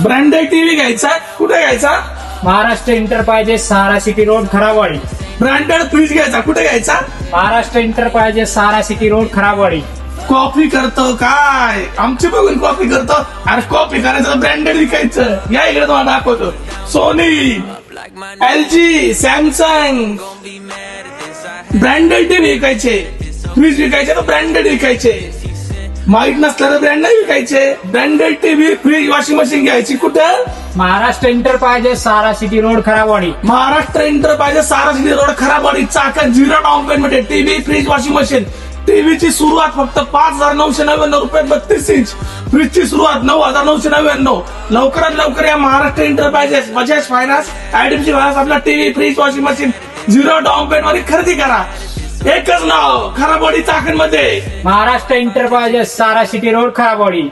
Branded TV घ्यायचा, कुठे घ्यायचा? Maharashtra enterprises Sahara city road Kharabwadi. Branded fridge घ्यायचा, कुठे घ्यायचा? Maharashtra enterprises Sahara city road Kharabwadi. Coffee करतो काय? आमची बघून कॉफी करतो. अरे कॉफी करायचं ब्रँडेड विकायचं. या इकडे तुम्हाला दाखवतो. Sony, LG, Samsung branded TV विकायचे, फ्रीज विकायचे तर ब्रँडेड विकायचे. माहीत नसल्यानं ब्रँड नाही विकायचे. Branded TV, fridge, washing machine घ्यायची कुठं? Maharashtra enterprises Sahara city road Kharabwadi. Maharashtra enterprises Sahara city road Kharabwadi. Chakan 0 down payment. TV, fridge, washing machine. टीव्हीची सुरुवात फक्त 5,999 रुपये 32 इंच. फ्रीजची सुरुवात 9,999. लवकरात लवकर या Maharashtra enterprises, Bajaj finance, IDFC finance आपला TV, fridge, washing machine 0 down payment मध्ये खरेदी करा. एकच नाव, खराबवाडी चाकण मध्ये. Maharashtra enterprises Sahara city road Kharabwadi.